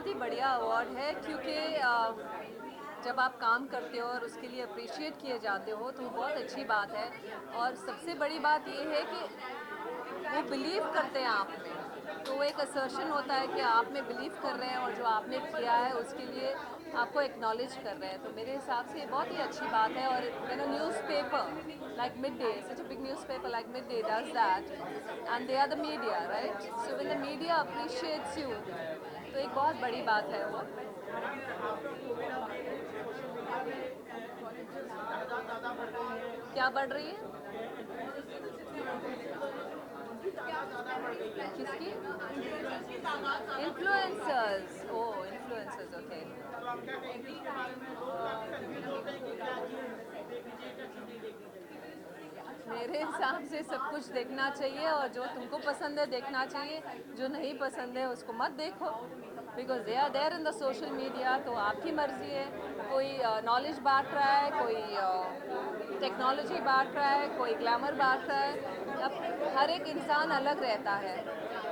बहुत ही बढ़िया अवार्ड है क्योंकि जब आप काम करते हो और उसके लिए अप्रिशिएट किए जाते हो तो वो बहुत अच्छी बात है। और सबसे बड़ी बात ये है कि वो बिलीव करते हैं आप में, तो वो एक असर्शन होता है कि आप में बिलीव कर रहे हैं और जो आपने किया है उसके लिए आपको एक्नॉलेज कर रहे हैं। तो मेरे हिसाब से ये बहुत ही अच्छी बात है। और newspaper like Mid Day, such a big newspaper like Mid Day does that and they are the media, right? So when the media appreciates you तो एक बहुत बड़ी बात है वो। क्या बढ़ रही है? किसकी? इन्फ्लुएंसर्स। ओ, इन्फ्लुएंसर्स, ओके। मेरे हिसाब से सब कुछ देखना चाहिए और जो तुमको पसंद है देखना चाहिए, जो नहीं पसंद है उसको मत देखो, because they are there in the social media. तो आपकी मर्जी है, कोई नॉलेज बांट रहा है, कोई टेक्नोलॉजी बांट रहा है, कोई ग्लैमर बांट रहा है। अब हर एक इंसान अलग रहता है,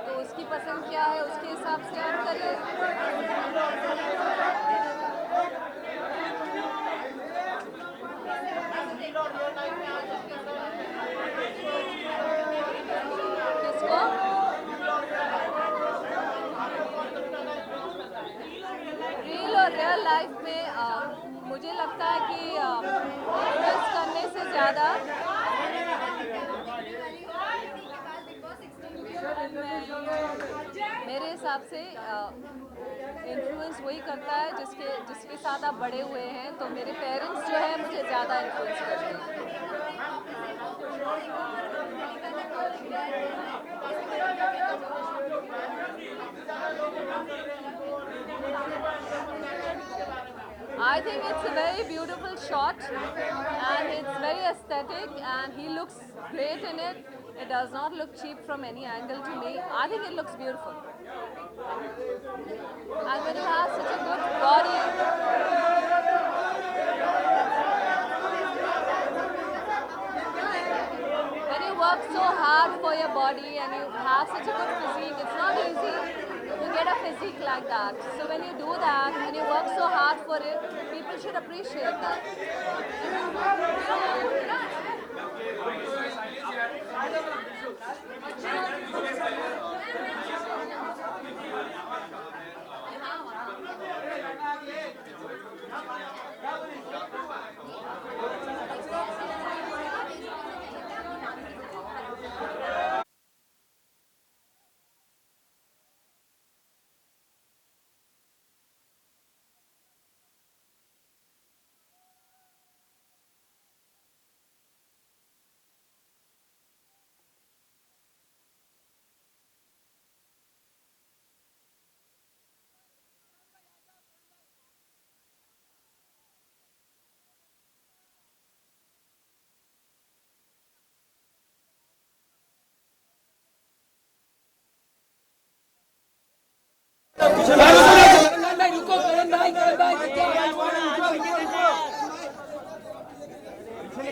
तो उसकी पसंद क्या है उसके हिसाब से आप करिए। किसको? रील और रियल लाइफ में मुझे लगता है कि इन्वेस्ट करने से ज़्यादा मेरे हिसाब से इन्फ्लुएंस वही करता है जिसके जिसके साथ आप बड़े हुए हैं। तो मेरे पेरेंट्स जो है मुझे ज़्यादा इन्फ्लुएंस करते हैं। I think it's a very beautiful shot and it's very aesthetic and he looks great in it. It does not look cheap from any angle to me. I think it looks beautiful. And when you have such a good body, when you work so hard for your body and you have such a good physique, it's not easy to get a physique like that. So when you do that, when you work so hard for it, people should appreciate that.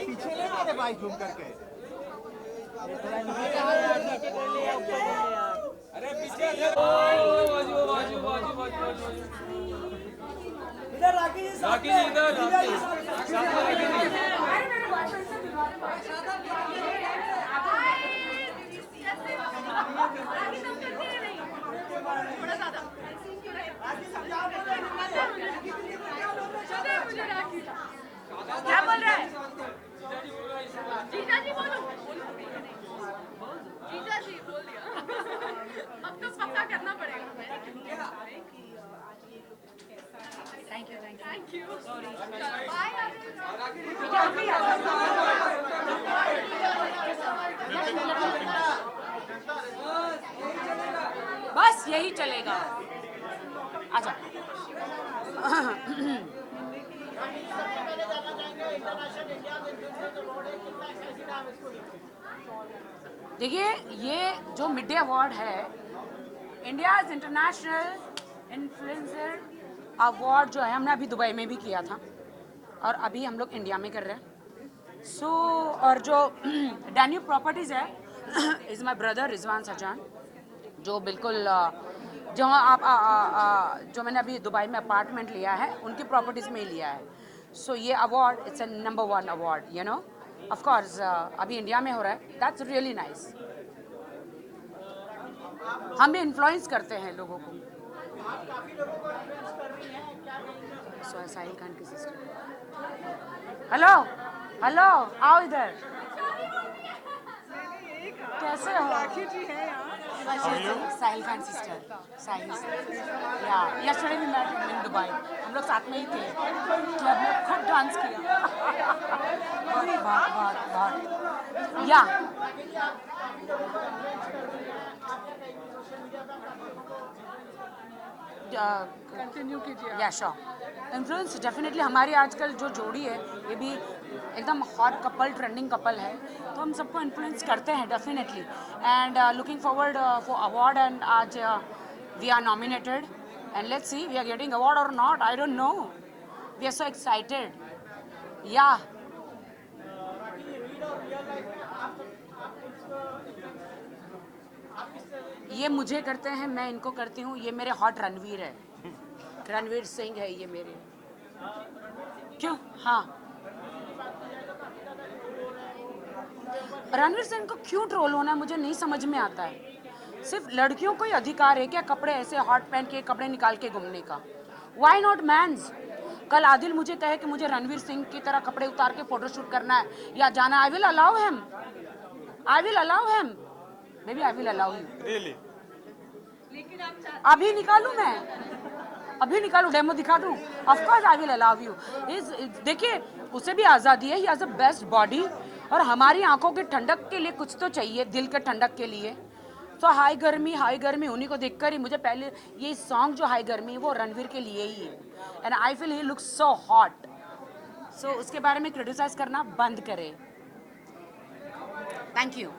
पीछे ले मेरे भाई घूम करके। अरे पीछे बाजू बाजू बाजू बाजू इधर राखी जी राखी जी इधर राखी जी क्या बोल रहा है? जीजा जी बोलो। जीजा जी बोल दिया। अब तो पक्का करना पड़ेगा। Thank you thank you. Bye. बस यही चलेगा। आजा। देखिए, ये जो मिड डे अवार्ड है, इंडिया इंटरनेशनल इन्फ्लुएंसर अवार्ड जो है, हमने अभी दुबई में भी किया था और अभी हम लोग इंडिया में कर रहे हैं। और जो डैन्यूब प्रॉपर्टीज़ है इज़ माई ब्रदर रिजवान सजान, जो बिल्कुल जहाँ आप जो मैंने अभी दुबई में अपार्टमेंट लिया है उनकी प्रॉपर्टीज़ में ही लिया है. सो ये award it's a number 1 award, you know. Of course अभी इंडिया में हो रहा है. That's really nice. हम भी इन्फ्लुएंस करते हैं लोगों को. सो साहिल खान की सिस्टर. हेलो हेलो, आओ इधर. कैसे हो? राखी जी हैं यहाँ. साहिल खान सिस्टर. साहिल. या yesterday we met in Dubai. हम लोग साथ में ही थे. क्लब में खूब डांस किया. बहुत बहुत बहुत बहुत. या कंटिन्यू कीजिए. या श्योर. इन्फ्लुएंस डेफिनेटली हमारी आजकल जो जोड़ी है ये भी एकदम हॉट कपल, ट्रेंडिंग कपल है. तो हम सबको इन्फ्लुएंस करते हैं definitely. And looking forward for award. And आज we are nominated and let's see we are getting award और not. I don't know. We are so excited. या ये मुझे करते हैं, मैं इनको करती हूँ. ये मेरे हॉट रणवीर है. रणवीर सिंह है ये मेरे. क्यों? हाँ, रणवीर सिंह को क्यों ट्रोल होना है मुझे नहीं समझ में आता है. सिर्फ लड़कियों को ही अधिकार है क्या कपड़े ऐसे हॉट पहन के कपड़े निकाल के घूमने का? व्हाई नॉट मैंस? कल आदिल मुझे कहे कि मुझे रणवीर सिंह की तरह कपड़े उतार के फोटोशूट करना है या जाना, I will allow him. I will allow him. Maybe I will allow you. Really? अभी निकालूं मैं? अभी निकालूं? डेमो दिखा दूं? Of course I will allow you. देखिए उसे भी आज़ादी है. He has a best body. और हमारी आंखों की ठंडक के लिए कुछ तो चाहिए, दिल के ठंडक के लिए. तो हाई गर्मी उन्हीं को देखकर ही मुझे पहले ये सॉन्ग जो हाई गर्मी वो रणवीर के लिए ही है. And I feel he looks so hot. So उसके बारे में क्रिटिसाइज करना बंद करें. Thank you.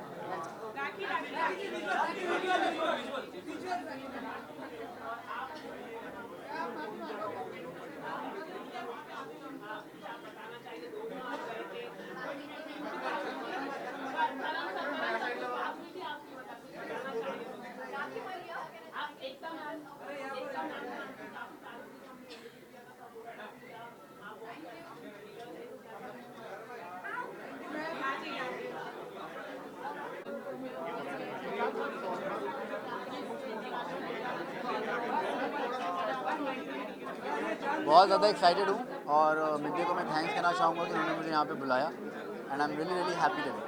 बहुत ज़्यादा एक्साइटेड हूँ और मिड्डे को मैं थैंक्स कहना चाहूँगा कि उन्होंने मुझे यहाँ पे बुलाया. And I am really really happy today.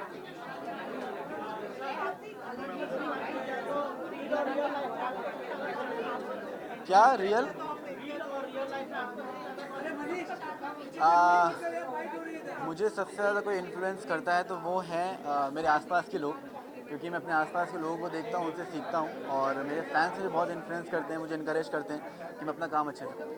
क्या रियल? मुझे सबसे ज़्यादा कोई इन्फ्लुएंस करता है तो वो है मेरे आसपास के लोग. क्योंकि मैं अपने आसपास के लोगों को देखता हूँ, उनसे सीखता हूँ. और मेरे फैंस मुझे बहुत इन्फ्लुएंस करते हैं, मुझे इनकरेज करते हैं कि मैं अपना काम अच्छे से करूँ.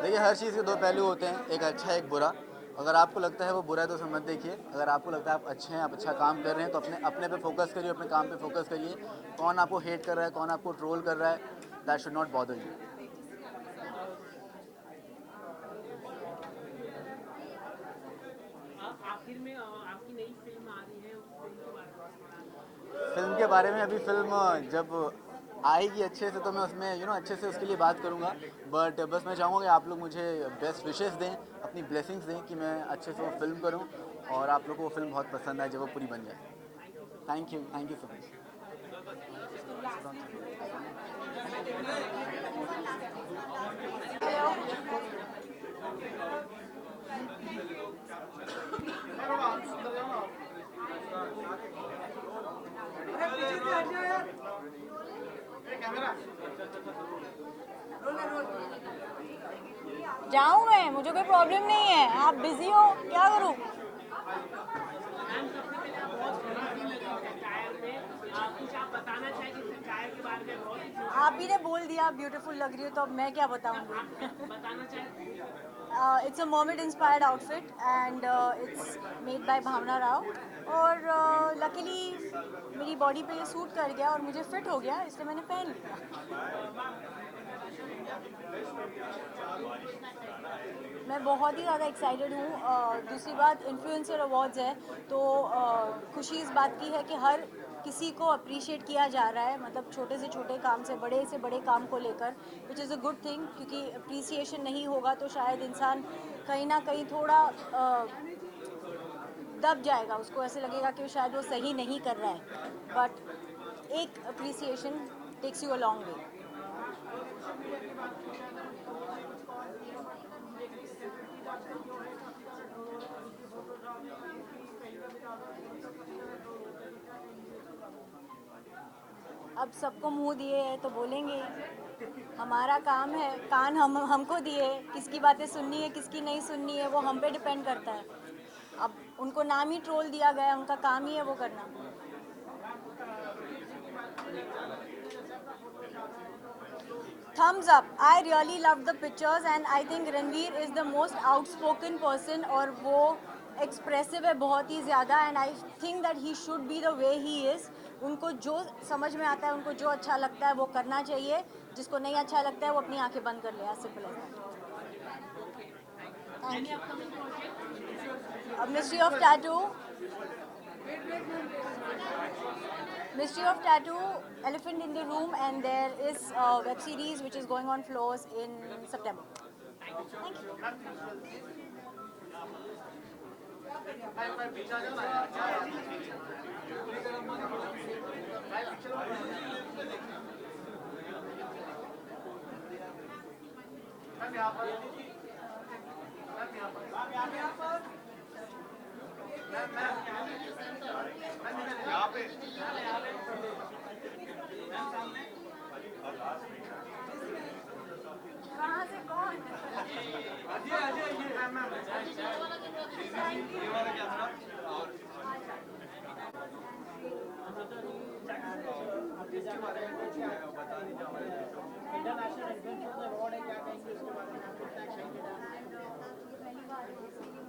देखिए हर चीज़ के दो पहलू होते हैं, एक अच्छा एक बुरा. अगर आपको लगता है वो बुरा है तो उसे मत देखिए. अगर आपको लगता है आप अच्छे हैं, आप अच्छा काम कर रहे हैं तो अपने पे फोकस करिए, अपने काम पे फोकस करिए. कौन आपको हेट कर रहा है, कौन आपको ट्रोल कर रहा है, that should not bother you. आखिर में आपकी नई फिल्म आ रही है, फिल्म के बारे में अभी फिल्म जब आएगी अच्छे से तो मैं उसमें अच्छे से उसके लिए बात करूँगा. बट बस मैं चाहूँगा कि आप लोग मुझे बेस्ट विशेस दें, अपनी ब्लेसिंग्स दें कि मैं अच्छे से वो फिल्म करूँ और आप लोग को वो फिल्म बहुत पसंद आए जब वो पूरी बन जाए. Thank you so much. जाऊँ मैं, मुझे कोई प्रॉब्लम नहीं है. आप बिजी हो, क्या करूँ? आप ही ने बोल दिया ब्यूटीफुल लग रही हो तो अब मैं क्या बताऊंगी. It's a mermaid inspired outfit and it's made by Bhavna Rao. और लकीली मेरी बॉडी पे ये सूट कर गया और मुझे फिट हो गया, इसलिए मैंने पहन लिया. मैं बहुत ही ज़्यादा एक्साइटेड हूँ। दूसरी बात इन्फ्लुएंसर अवार्ड्स है तो खुशी इस बात की है कि हर किसी को अप्रिशिएट किया जा रहा है, मतलब छोटे से छोटे काम से बड़े काम को लेकर, which is a good thing, क्योंकि अप्रिसिएशन नहीं होगा तो शायद इंसान कहीं ना कहीं थोड़ा दब जाएगा, उसको ऐसे लगेगा कि शायद वो सही नहीं कर रहा है, बट एक appreciation takes you a long way. अब सबको मुंह दिए है तो बोलेंगे, हमारा काम है, कान हमको दिए, किसकी बातें सुननी है किसकी नहीं सुननी है वो हम पे डिपेंड करता है। अब उनको नाम ही ट्रोल दिया गया, उनका काम ही है वो करना। Thumbs up. I really loved the pictures and I think Ranveer is the most outspoken person और वो expressive है बहुत ही ज़्यादा, and I think that he should be the way he is. उनको जो समझ में आता है, उनको जो अच्छा लगता है वो करना चाहिए, जिसको नहीं अच्छा लगता है वो अपनी आंखें बंद कर ले, as simple as that. Thank you. Mystery of Tattoo. Mystery of Tattoo, Elephant in the Room, and there is a web series which is going on floors in September. Thank you. कहाँ से कौन?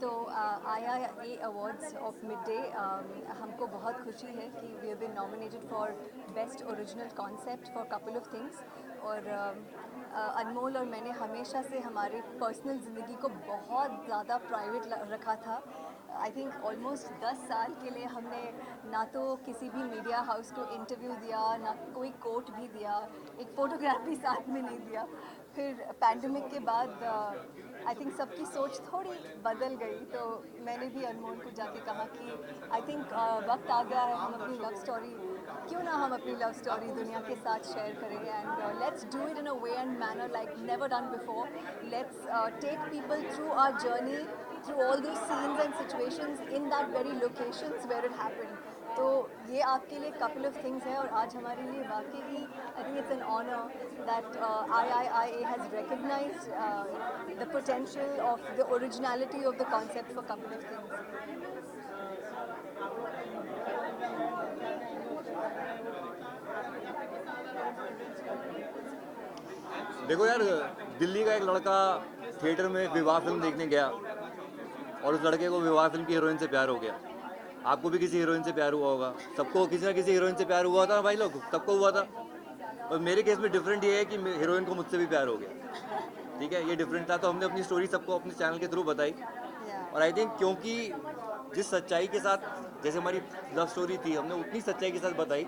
तो IIA awards of Mid Day, हमको बहुत खुशी है कि we have been nominated for best original concept for couple of things. और अनमोल और मैंने हमेशा से हमारी पर्सनल ज़िंदगी को बहुत ज़्यादा प्राइवेट रखा था। आई थिंक ऑलमोस्ट 10 साल के लिए हमने ना तो किसी भी मीडिया हाउस को इंटरव्यू दिया, ना कोई कोट भी दिया, एक फ़ोटोग्राफ भी साथ में नहीं दिया। फिर पैंडमिक के बाद आई थिंक सबकी सोच थोड़ी बदल गई, तो मैंने भी अनमोल को जाके कहा कि आई थिंक वक्त आ गया है, हम अपनी लव स्टोरी, क्यों ना हम अपनी लव स्टोरी दुनिया के साथ शेयर करें, and let's do it in a way and manner like never done before. Let's take people through our journey, through all those scenes and situations in that very locations where it happened. तो ये आपके लिए couple of things है, और आज हमारे लिए वाकई I think it's an honor that IIIA has recognized the potential of the originality of the concept for couple of things. देखो यार, दिल्ली का एक लड़का थिएटर में विवाह फिल्म देखने गया और उस लड़के को विवाह फिल्म की हीरोइन से प्यार हो गया। आपको भी किसी हीरोइन से प्यार हुआ होगा, सबको किसी ना किसी हीरोइन से प्यार हुआ था भाई लोग, सबको हुआ था। और मेरे केस में डिफरेंट ये है कि हीरोइन को मुझसे भी प्यार हो गया, ठीक है, ये डिफरेंट था। तो हमने अपनी स्टोरी सबको अपने चैनल के थ्रू बताई, और आई थिंक क्योंकि जिस सच्चाई के साथ, जैसे हमारी लव स्टोरी थी, हमने उतनी सच्चाई के साथ बताई,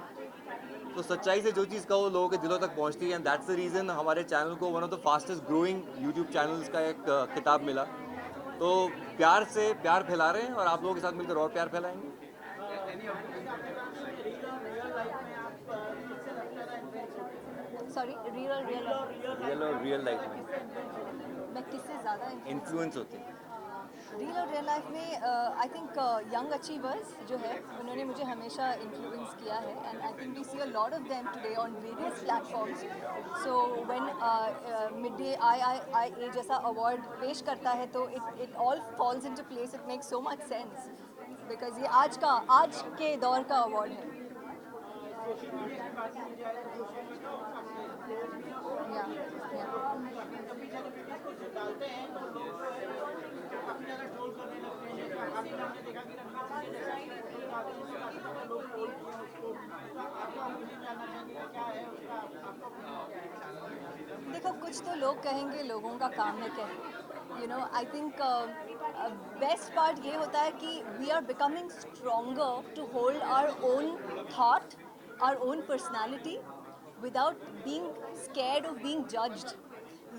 तो सच्चाई से जो चीज़ का वो लोगों के दिलों तक पहुंचती है, एंड दैट्स द रीज़न हमारे चैनल को one of the fastest growing YouTube channels का एक खिताब मिला। तो प्यार से प्यार फैला रहे हैं, और आप लोगों के साथ मिलकर और प्यार फैलाएंगे। सॉरी, रियल और रियल लाइफ में मैं किससे ज़्यादा इन्फ्लुएंस होते हैं। रियल लाइफ में आई थिंक यंग अचीवर्स जो है उन्होंने मुझे हमेशा इन्फ्लुएंस किया है, and I think we see a lot of them today on various platforms. So when Mid Day IIIA जैसा अवार्ड पेश करता है तो it all falls into place, it makes so much sense, because ये आज के दौर का अवार्ड है। देखो कुछ तो लोग कहेंगे, लोगों का काम है कहना। You know, I think best part ये होता है कि we are becoming stronger to hold our own thought, our own personality, without being scared of being judged.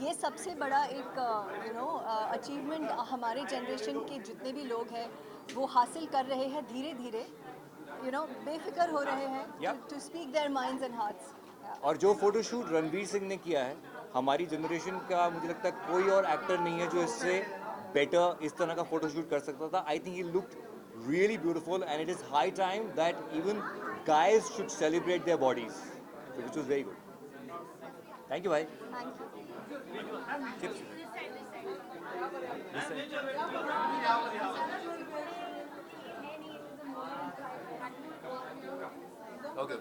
ये सबसे बड़ा एक अचीवमेंट हमारे जनरेशन के जितने भी लोग हैं वो हासिल कर रहे हैं धीरे धीरे, बेफिक्र हो रहे हैं to speak their minds and hearts. और जो फोटोशूट रणवीर सिंह ने किया है, हमारी जनरेशन का मुझे लगता है कोई और एक्टर नहीं है जो इससे बेटर इस तरह का फोटोशूट कर सकता था। I think he looked really beautiful and it is high time that even guys should celebrate their bodies, which was very good. Thank you भाई। Thank you. Chips. Okay.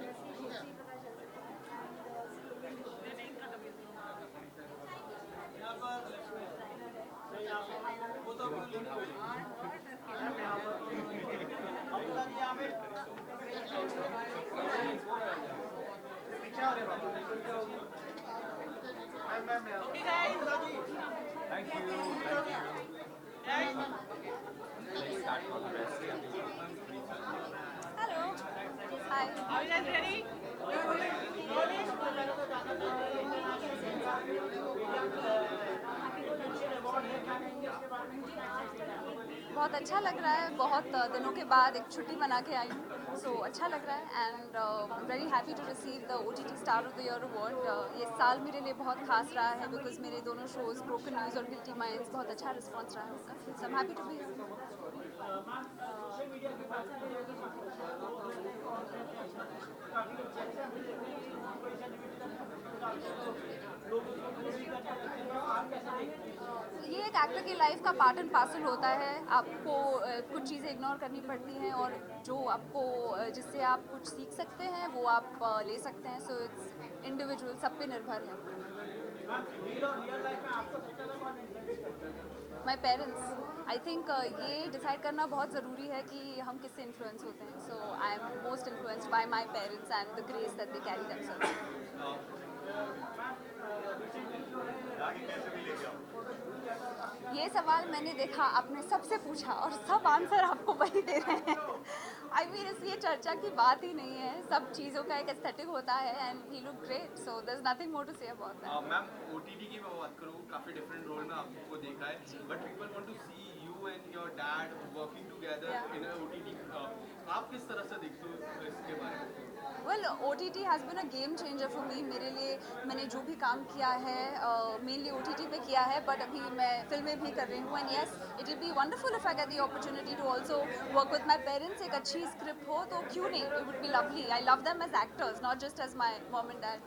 Okay, guys. Thank you. Let's start on the rest. Hello, hi. Are you guys ready? बहुत अच्छा लग रहा है, बहुत दिनों के बाद एक छुट्टी बना के आई हूँ, सो अच्छा लग रहा है and I am very happy to receive the OTT star of the year award. ये साल मेरे लिए बहुत खास रहा है बिकॉज मेरे दोनों शोज ब्रोकन न्यूज़ और गिल्टी माइंड्स बहुत अच्छा रिस्पॉन्स रहा है उसका, so I am happy to be. ये एक एक्टर की लाइफ का पार्ट एंड पार्सल होता है। आपको कुछ चीज़ें इग्नोर करनी पड़ती हैं और जो आपको जिससे आप कुछ सीख सकते हैं वो आप ले सकते हैं। सो इट्स इंडिविजुअल, सब पे निर्भर है। माई पेरेंट्स, आई थिंक ये डिसाइड करना बहुत ज़रूरी है कि हम किससे इन्फ्लुएंस होते हैं। So I am most influenced by my parents and the grace that they carry themselves. ये सवाल मैंने देखा, आपने सबसे पूछा और सब आंसर आपको वही दे रहे हैं। आई मीन ये चर्चा की बात ही नहीं है, सब चीज़ों का एक एस्थेटिक होता है and he look great, so there is nothing more to say about that. Ma'am, OTT की मैं बात करूँ, काफ़ी डिफरेंट रोल में आपको देखा है, but people want to see you and your dad working together in OTT। आप किस तरह से देखते हो इसके बारे में? Well, OTT has been a game changer for me. मेरे लिए मैंने जो भी काम किया है मेनली OTT पे किया है, बट अभी मैं फिल्में भी कर रही हूँ and yes it will be wonderful if I get the opportunity to also work with my parents. एक अच्छी स्क्रिप्ट हो तो क्यों नहीं, it would be lovely. I love them as actors, not just as my mom and dad.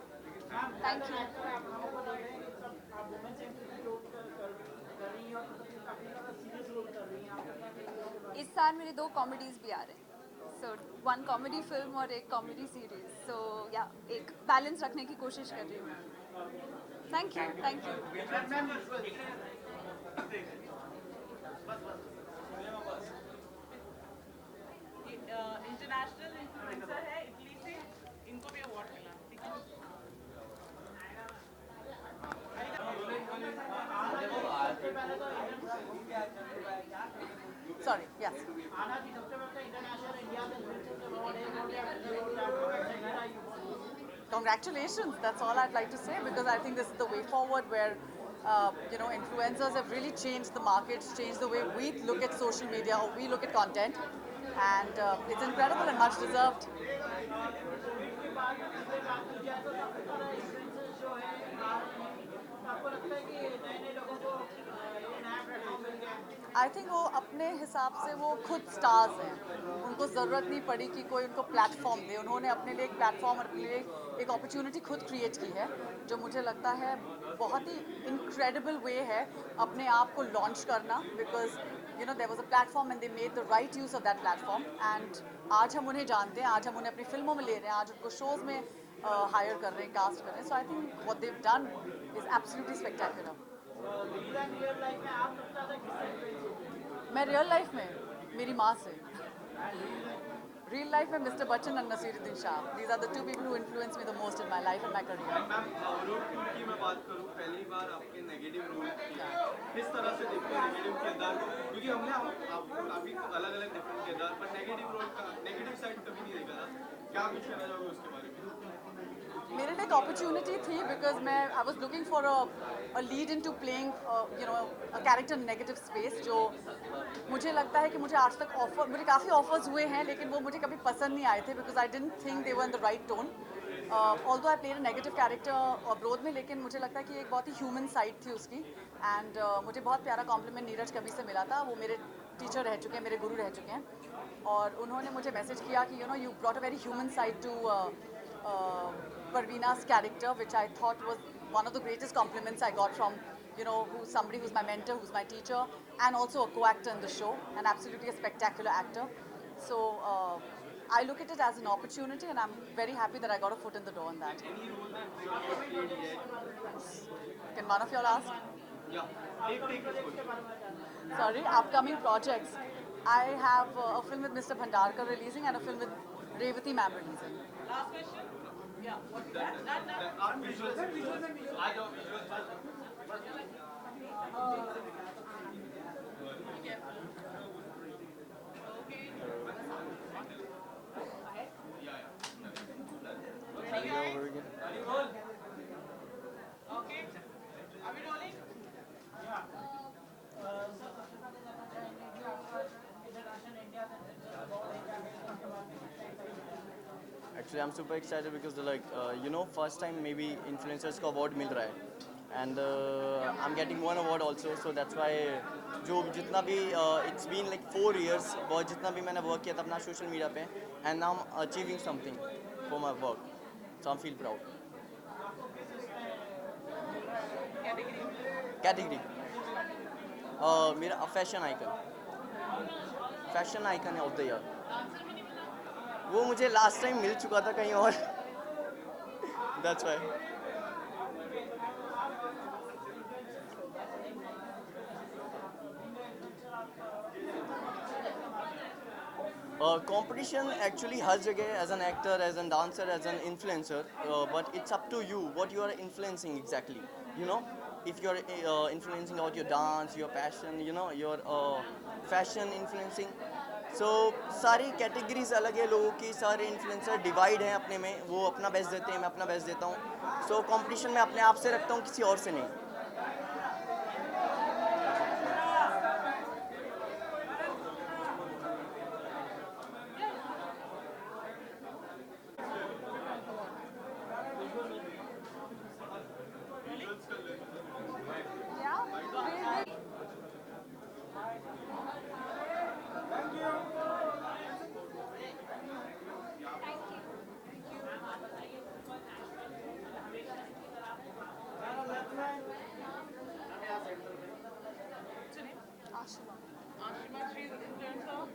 Thank you. इस साल मेरे 2 comedies भी आ रहे हैं, सो 1 कॉमेडी फिल्म और एक कॉमेडी सीरीज। सो या एक बैलेंस रखने की कोशिश कर रही हूँ। Thank you, thank you. International influencer है इटली से, इनको भी अवार्ड मिला। ठीक है। Sorry, yes. Congratulations, that's all I'd like to say, because I think this is the way forward where influencers have really changed the markets, changed the way we look at social media or we look at content, and it's incredible and much deserved. I think वो अपने हिसाब से वो खुद stars हैं, उनको ज़रूरत नहीं पड़ी कि कोई उनको प्लेटफॉर्म दे। उन्होंने अपने लिए एक प्लेटफॉर्म और अपने लिए एक अपॉर्चुनिटी खुद क्रिएट की है, जो मुझे लगता है बहुत ही इनक्रेडिबल वे है अपने आप को लॉन्च करना, because there was a platform and they made the right use of that platform. And आज हम उन्हें जानते हैं, आज हम उन्हें अपनी फिल्मों में ले रहे हैं, आज उनको शोज़ में हायर कर रहे हैं, कास्ट कर रहे हैं। So I think what they have done is absolutely spectacular. मैं रियल लाइफ में मेरी माँ से। रियल लाइफ में Mr Bachchan and Naseeruddin Shah, these are the two people who influence me the most in my life and my career. Ma'am road to की मैं बात करूँ, पहली बार आपके नेगेटिव रोल किया, किस तरह से देखते हैं नेगेटिव किरदार को? क्योंकि हमने आपको काफ़ी अलग अलग डिफरेंट किरदार, पर नेगेटिव रोल का नेगेटिव साइड कभी नहीं देखा था। क्या कुछ कहना चाहोगे उसके बारे में? मेरे लिए एक अपॉर्चुनिटी थी बिकॉज मैं I was looking for a lead into playing you know a character negative space, जो मुझे लगता है कि मुझे आज तक मुझे काफ़ी ऑफर्स हुए हैं लेकिन वो मुझे कभी पसंद नहीं आए थे because I didn't think they were in the right tone. Although I played a negative character abroad में, लेकिन मुझे लगता है कि एक बहुत ही ह्यूमन साइड थी उसकी। एंड मुझे बहुत प्यारा कॉम्प्लीमेंट नीरज कवि से मिला था, वो मेरे टीचर रह चुके हैं, मेरे गुरु रह चुके हैं, और उन्होंने मुझे मैसेज किया कि you brought a very human side to Parveena's character, which I thought was one of the greatest compliments I got from, somebody who's my mentor, who's my teacher, and also a co-actor in the show, and absolutely a spectacular actor. So I look at it as an opportunity, and I'm very happy that I got a foot in the door on that. Any role that you have not played yet? Can one of y'all ask? Yeah, take this question. Sorry, upcoming projects. I have a film with Mr. Bhandarkar releasing and a film with Revati ma'am releasing. Last question. Yeah. Our visuals, आज और visuals Okay. Are we rolling? Actually, I'm super excited because first time maybe influencers को award मिल रहा है, and I'm getting one award also, so that's why जो जितना भी it's been like 4 years, बहुत जितना भी मैंने work किया था अपना social media पे, and now I'm achieving something for my work, so I feel proud. Category मेरा fashion icon है of the year. वो मुझे लास्ट टाइम मिल चुका था कहीं और, that's why. Competition actually हर जगह as an actor, as a dancer, as an influencer, but it's up to you what you are influencing exactly. If you're influencing about your dance, your passion, your fashion influencing. So सारी categories अलग है लोगों की, सारे influencer divide हैं अपने में, वो अपना बेस्ट देते हैं, मैं अपना बेस्ट देता हूँ. सो कंपटीशन मैं अपने आप से रखता हूँ, किसी और से नहीं.